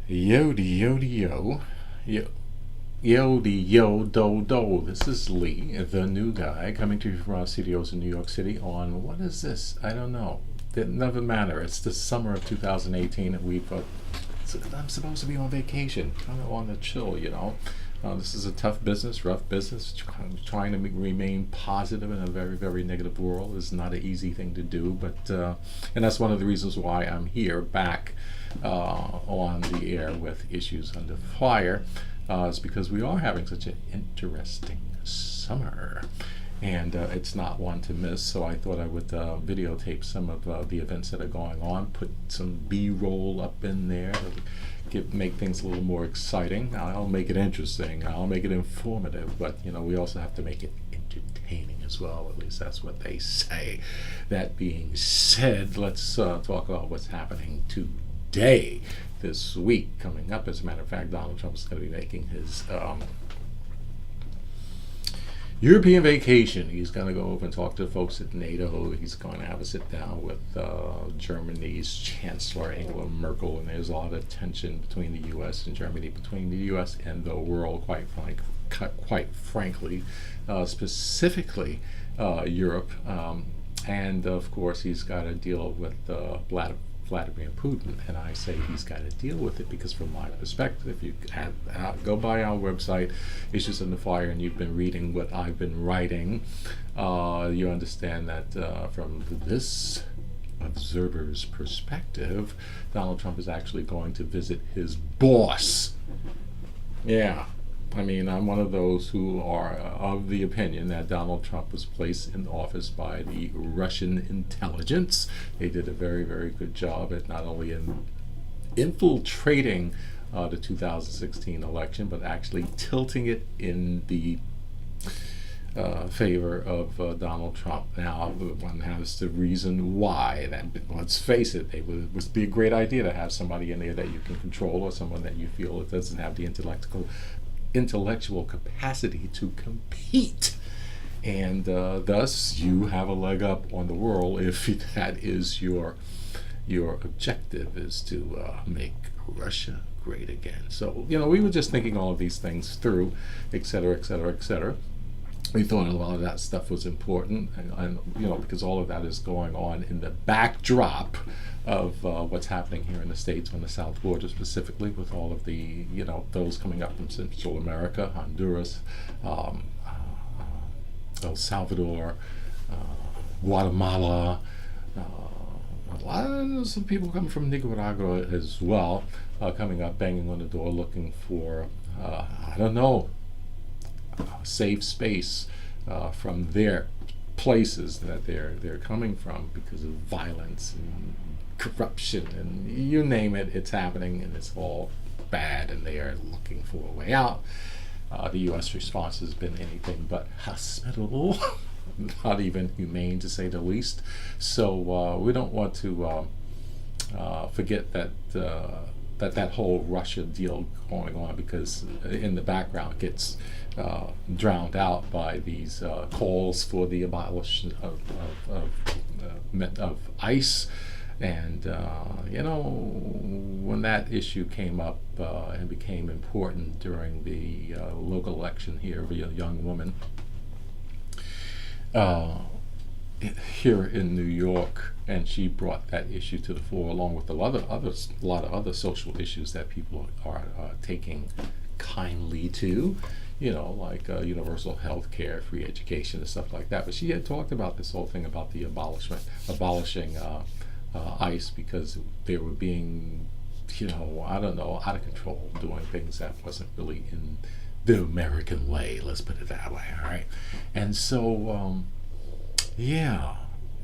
Yodi yodi yo. Yo. Yodi yo do do. This is Lee, the new guy, coming to you from our studios in New York City on, what is this? I don't know. It doesn't matter. It's the summer of 2018 and I'm supposed to be on vacation, kind of on the chill, you know. This is a tough business, rough business. Trying to remain positive in a very, very negative world is not an easy thing to do. But and that's one of the reasons why I'm here back on the air with Issues Under Fire. Is because we are having such an interesting summer. And it's not one to miss, so I thought I would videotape some of the events that are going on, put some B-roll up in there to make things a little more exciting. I'll make it interesting, I'll make it informative, but you know, we also have to make it entertaining as well. At least that's what they say. That being said, let's talk about what's happening today, this week, coming up. As a matter of fact, Donald Trump is going to be making his European vacation. He's going to go over and talk to folks at NATO. He's going to have a sit down with Germany's Chancellor Angela Merkel, and there's a lot of tension between the U.S. and Germany, between the U.S. and the world, quite frankly, specifically Europe. And of course, he's got to deal with Vladimir Putin, and I say he's got to deal with it because, from my perspective, if you go by our website, Issues Under Fire, and you've been reading what I've been writing, you understand that from this observer's perspective, Donald Trump is actually going to visit his boss. Yeah. I mean, I'm one of those who are of the opinion that Donald Trump was placed in office by the Russian intelligence. They did a very, very good job at not only infiltrating the 2016 election, but actually tilting it in the favor of Donald Trump. Now, one has the reason why. That, let's face it, it would be a great idea to have somebody in there that you can control, or someone that you feel it doesn't have the intellectual capacity to compete, and thus you have a leg up on the world if that is your objective, is to make Russia great again. So, you know, we were just thinking all of these things through, etc., etc., etc. We thought a lot of that stuff was important, and you know, because all of that is going on in the backdrop of what's happening here in the States on the south border, specifically with all of the, you know, those coming up from Central America, Honduras, El Salvador, Guatemala, a lot of some people coming from Nicaragua as well, coming up, banging on the door, looking for, I don't know, safe space from their places that they're coming from, because of violence and corruption and you name it, it's happening, and it's all bad, and they are looking for a way out. The U.S. response has been anything but hospitable, not even humane, to say the least. So we don't want to forget that that whole Russia deal going on, because in the background gets drowned out by these calls for the abolition of ICE. And you know, when that issue came up and became important during the local election here of a young woman here in New York, and she brought that issue to the fore, along with a lot of other social issues that people are taking kindly to, you know, like universal health care, free education, and stuff like that. But she had talked about this whole thing about the abolishing ICE, because they were being, you know, I don't know, out of control, doing things that wasn't really in the American way, let's put it that way. All right. And so yeah,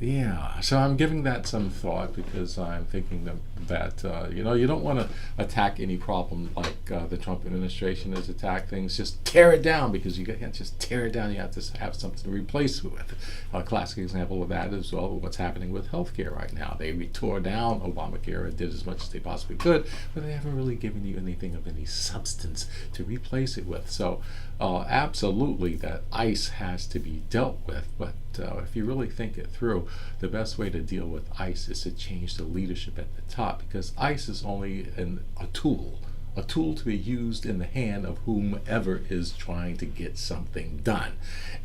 Yeah, so I'm giving that some thought because I'm thinking that you don't want to attack any problem like the Trump administration has attacked things. Just tear it down, because you can't just tear it down. You have to have something to replace it with. A classic example of that is what's happening with healthcare right now. They tore down Obamacare and did as much as they possibly could, but they haven't really given you anything of any substance to replace it with. So absolutely, that ICE has to be dealt with, but if you really think it through, the best way to deal with ICE is to change the leadership at the top, because ICE is only a tool to be used in the hand of whomever is trying to get something done.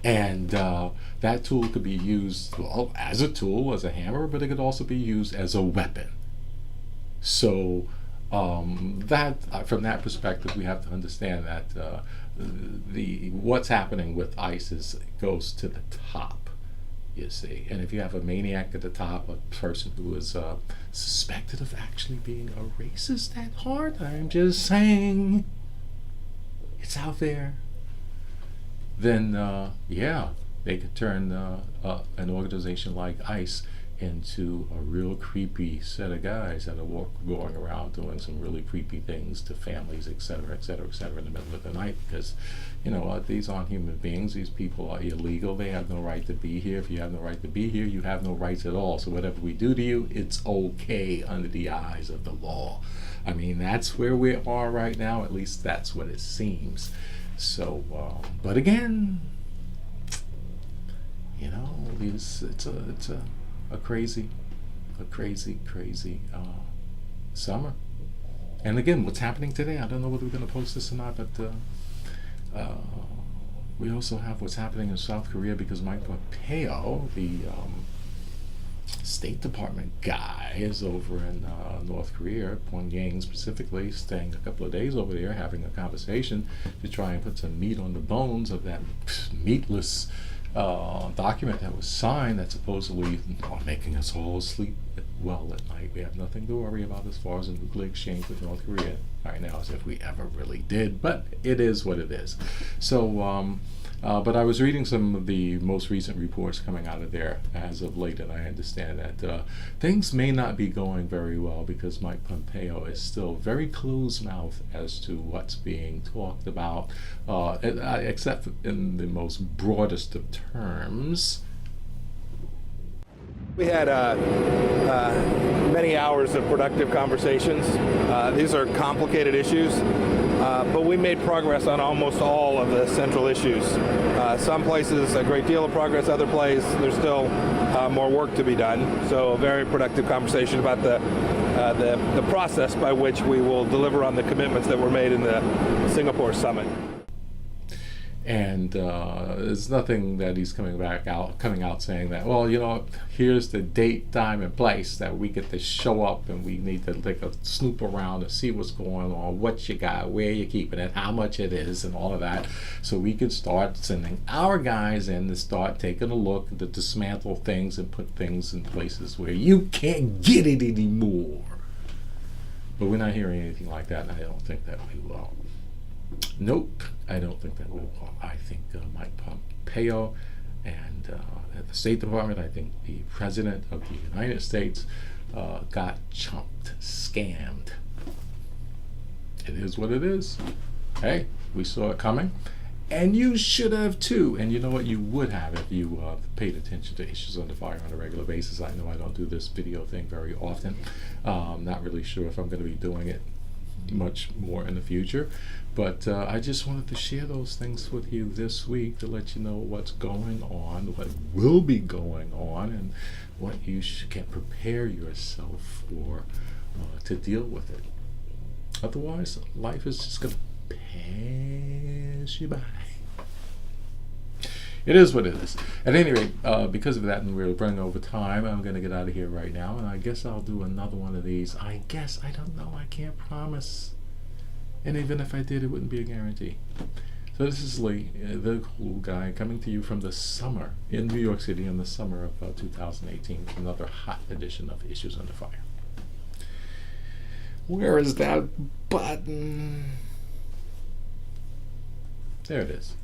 And that tool could be used, well, as a tool, as a hammer, but it could also be used as a weapon. So that from that perspective, we have to understand that what's happening with ICE goes to the top, you see. And if you have a maniac at the top, a person who is suspected of actually being a racist at heart, I'm just saying, it's out there, then yeah, they could turn an organization like ICE into a real creepy set of guys that are going around doing some really creepy things to families, etc., etc., etc., in the middle of the night, because these aren't human beings. These people are illegal. They have no right to be here. If you have no right to be here, you have no rights at all. So whatever we do to you, it's okay under the eyes of the law. I mean, that's where we are right now. At least that's what it seems. So but again, it's a crazy summer. And again, what's happening today, I don't know whether we're going to post this or not, but we also have what's happening in South Korea, because Mike Pompeo, the State Department guy, is over in North Korea, Pyongyang specifically, staying a couple of days over there, having a conversation to try and put some meat on the bones of that meatless document that was signed, that supposedly making us all sleep well at night. We have nothing to worry about as far as a nuclear exchange with North Korea right now, as if we ever really did, but it is what it is. So but I was reading some of the most recent reports coming out of there as of late, and I understand that things may not be going very well, because Mike Pompeo is still very closed-mouthed as to what's being talked about, except in the most broadest of terms. We had many hours of productive conversations. These are complicated issues, but we made progress on almost all of the central issues. Some places a great deal of progress, other places there's still more work to be done. So a very productive conversation about the process by which we will deliver on the commitments that were made in the Singapore summit. And there's nothing that he's coming out saying that, well, here's the date, time, and place that we get to show up, and we need to take a snoop around to see what's going on, what you got, where you're keeping it, how much it is, and all of that, so we can start sending our guys in to start taking a look, to dismantle things and put things in places where you can't get it anymore. But we're not hearing anything like that, and I don't think that we will. Nope, I don't think that we will. I think Mike Pompeo and at the State Department, I think the President of the United States got chumped, scammed. It is what it is. Hey, we saw it coming, and you should have too. And you know what? You would have if you paid attention to Issues Under Fire on a regular basis. I know I don't do this video thing very often. I'm not really sure if I'm going to be doing it much more in the future, but I just wanted to share those things with you this week to let you know what's going on, what will be going on, and what you can prepare yourself for to deal with it. Otherwise, life is just going to pass you by. It is what it is. At any rate, because of that, and we're running over time, I'm going to get out of here right now, and I guess I'll do another one of these. I don't know. I can't promise. And even if I did, it wouldn't be a guarantee. So this is Lee, the cool guy, coming to you from the summer in New York City in the summer of 2018, another hot edition of Issues Under Fire. Where is that button? There it is.